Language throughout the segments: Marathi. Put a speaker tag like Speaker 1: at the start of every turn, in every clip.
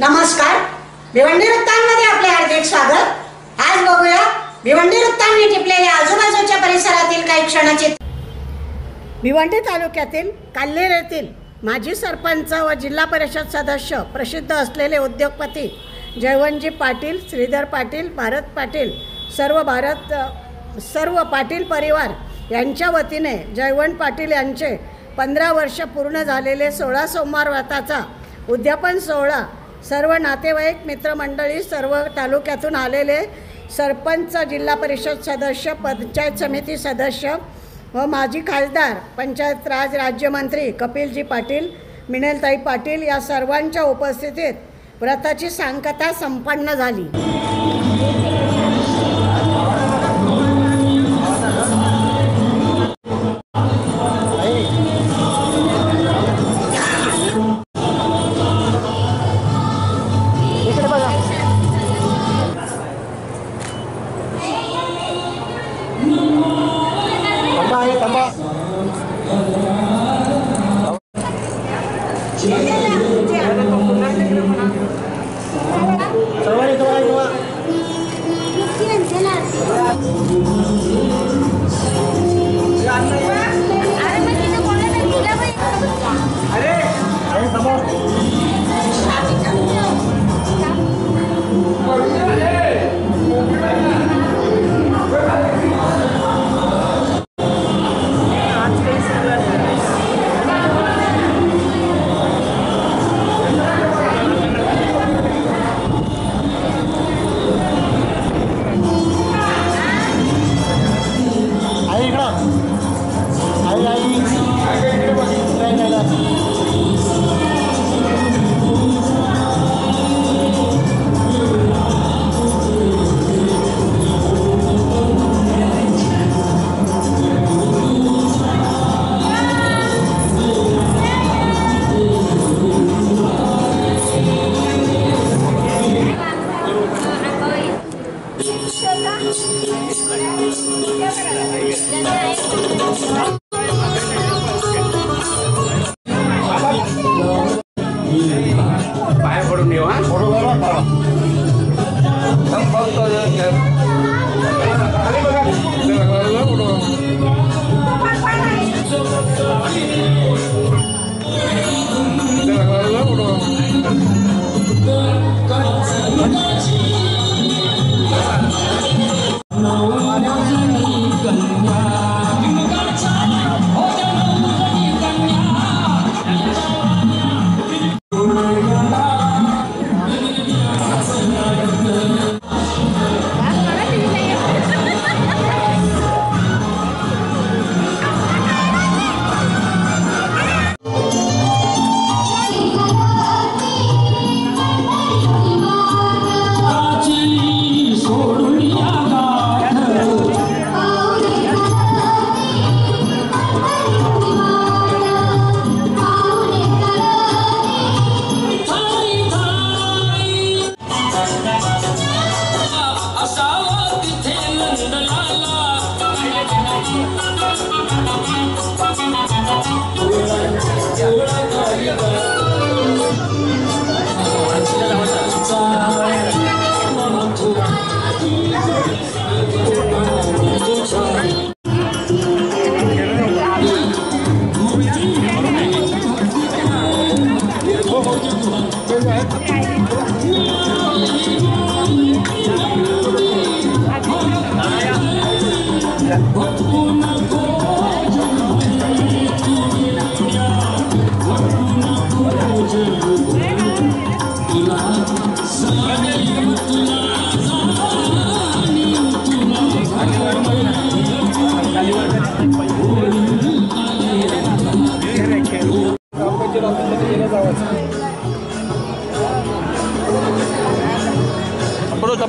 Speaker 1: नमस्कार, भिवंडी वृत्तांमध्ये आपले हार्दिक स्वागत। आज बघूया भिवंडी वृत्तांनी टिपलेल्या आजूबाजूच्या परिसरातील काही क्षणाचे। भिवंडी तालुक्यातील काल्हेर येथील माजी सरपंच व जिल्हा परिषद सदस्य प्रसिद्ध असलेले उद्योगपती जयवंतजी पाटील, श्रीधर पाटील, भारत पाटील, सर्व पाटील परिवार यांच्या वतीने जयवंत पाटील यांचे 15 वर्ष पूर्ण झालेले 16 सोमवार व्रताचा उद्यापन सोहळा सर्व नातेवाईक, मित्रमंडळी, सर्व तालुक्यातून आलेले सरपंच, जिल्हा परिषद सदस्य, पंचायत समिती सदस्य व माजी खासदार, पंचायत राज राज्यमंत्री कपिलजी पाटील, मिनलताई पाटील या सर्वांच्या उपस्थितीत व्रताची सांगता संपन्न झाली।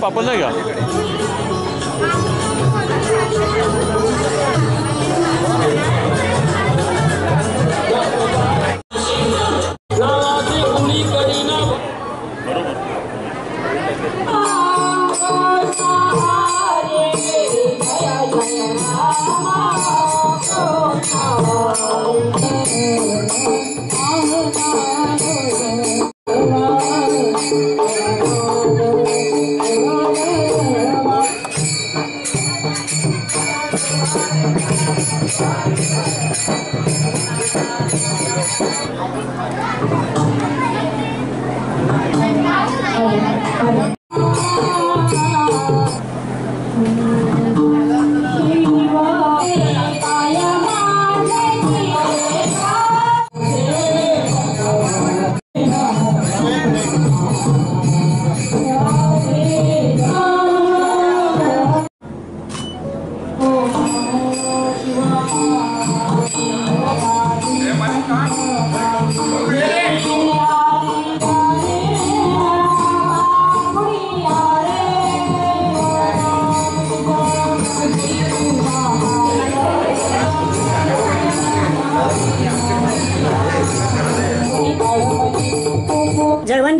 Speaker 2: पापड नाही का?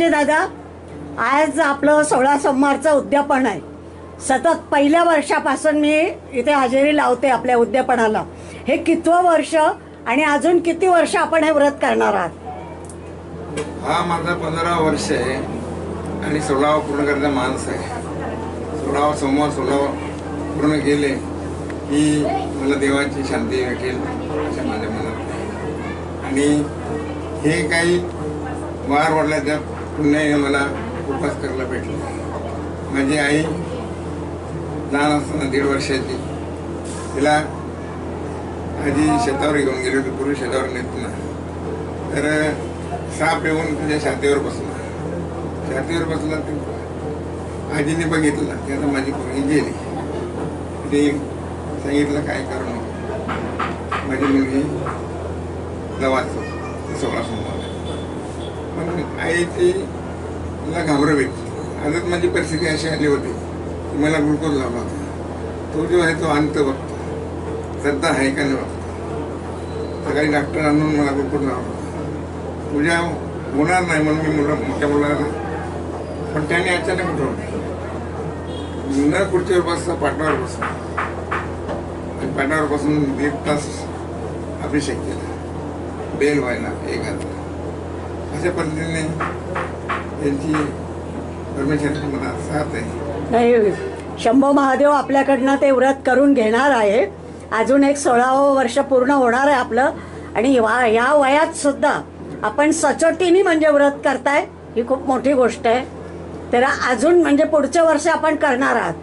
Speaker 1: म्हणजे दादा, आज आपलं 16 सोमवारचं उद्यापन आहे. सतत पहिल्या वर्षापासून मी इथे हजेरी लावते आपल्या उद्यापनाला. हे कितवं वर्ष आणि अजून किती वर्ष आपण हे व्रत करणार आहात?
Speaker 3: हा माझा 15 वर्ष आहे आणि 16वा पूर्ण करायचा माणूस आहे. 16वा सोमवार 16 पूर्ण केले की मला देवाची शांती भेटेल अशा माझ्या मनात आहे. आणि हे काही वार वडिलांच्या पुण्याने मला उपास करायला भेटले. माझी आई लहान असताना 1.5 वर्षाची, तिला आधी शेतावर घेऊन गेली होती. पूर्वी शेतावर नेत ना, तर साप येऊन तुझ्या छातीवर बसला. छातीवर बसला ते आजीने बघितलं की आता माझी पोरगी गेली. ते सांगितलं काय करू नको, माझी मुलगी वाचव. 16 सोमवार पण आई तिला घाबरवी. आजच माझी परिस्थिती अशी आली होती की मला ग्लुकोज लावला होता. तो जो आहे तो अंत बघतो, श्रद्धा आहे का नाही बघतो. सकाळी डॉक्टर आणून मला ग्लुकोज लावला. पूजा होणार नाही म्हणून मी मोठ्या मुलाला, पण त्याने अचानक उठवलं. न खुर्चीवर बसता पाटावर बसला आणि पाटावर बसून 1.5 तास अभिषेक केला. बेल व्हायला एक घातला. अशा पद्धतीने त्यांची परमेश्वराची मला साथ आहे.
Speaker 1: नाही, शंभो महादेव आपल्याकडनं ते व्रत करून घेणार आहे. अजून एक 16वं वर्ष पूर्ण होणार आहे आपलं. आणि या वयात सुद्धा आपण सचोटीने म्हणजे व्रत करताय, ही खूप मोठी गोष्ट आहे. तर अजून म्हणजे पुढच्या वर्षी आपण करणार आहात.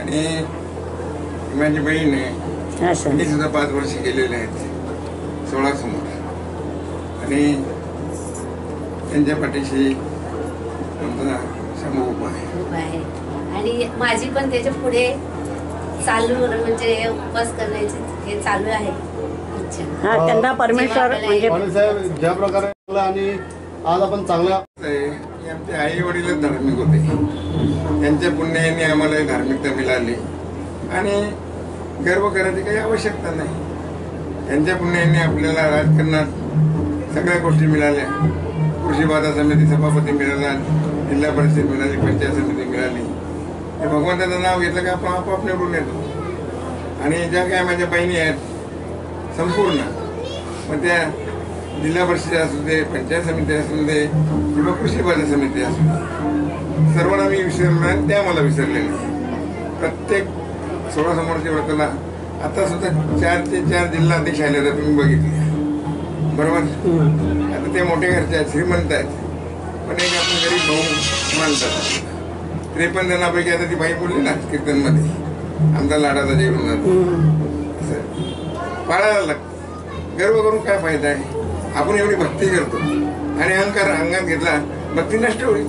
Speaker 3: आणि माझी बहीण आहे, मी सुद्धा 5 वर्ष गेलेले आहेत 16 सोमवार. आणि त्यांच्या पाठीशी आमचा शंभू उभा आहे.
Speaker 4: आणि माझी पण त्याच्या पुढे चालू म्हणजे उपवास करण्याची हे चालू आहे इच्छा.
Speaker 1: हा, त्यांना परमेश्वर म्हणजे
Speaker 5: ज्या प्रकारे आणि आज आपण चांगल्या
Speaker 3: आमचे आई वडीलच धार्मिक होते. त्यांच्या पुण्याने आम्हाला धार्मिकता मिळाली आणि गर्व करायची काही आवश्यकता नाही. त्यांच्या पुण्याने आपल्याला राजकारणात सगळ्या गोष्टी मिळाल्या. कृषी बाजार समिती सभापती मिळाला, जिल्हा परिषद मिळाली, पंचायत समिती मिळाली. हे भगवंताचं नाव घेतलं का आपण आपोआप निवडून येतो. आणि ज्या काय माझ्या बहिणी आहेत संपूर्ण, मग त्या जिल्हा परिषद असू दे, पंचायत समिती असू दे किंवा कृषी बाजार समिती असू दे, सर्वांना मी विसरलो आणि त्या मला विसरले नाही. प्रत्येक 16 सोमवारच्या व्रताला आता सुद्धा 4 ते 4 जिल्हाध्यक्ष आले तर तुम्ही बघितले बरोबर. आता ते मोठे घरचे आहेत, श्रीमंत आहेत, पण एक आपण गरीब भाऊ मानतात. 53 जणांपैकी आता ती बाई बोलली ना कीर्तनमध्ये, आमचा लाडाचा जेवण असं पाळायला लागतं. गर्व करून काय फायदा आहे. आपण एवढी भक्ती करतो आणि अहंकार अंगात घेतला, भक्ती नष्ट होईल.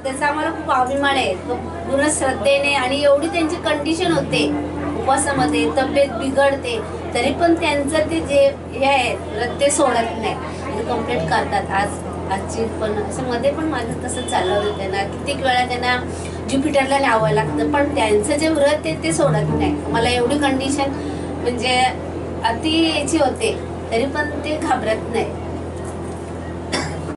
Speaker 4: त्याचा आम्हाला खूप अभिमान आहे. पूर्ण श्रद्धेने आणि एवढी त्यांची कंडिशन होते उपवासामध्ये, तब्येत बिघडते तरी पण त्यांचं ते जे हे आहे व्रत ते सोडत नाही, कम्प्लीट करतात. आजची पण असं मध्ये पण माझं तसं चाललं होतं. त्यांना कित्येक वेळा त्यांना ज्युपिटरला न्यावं लागतं, पण त्यांचं जे व्रत आहे ते सोडत नाही. मला एवढी कंडिशन म्हणजे अति याची होते तरी पण ते घाबरत नाही.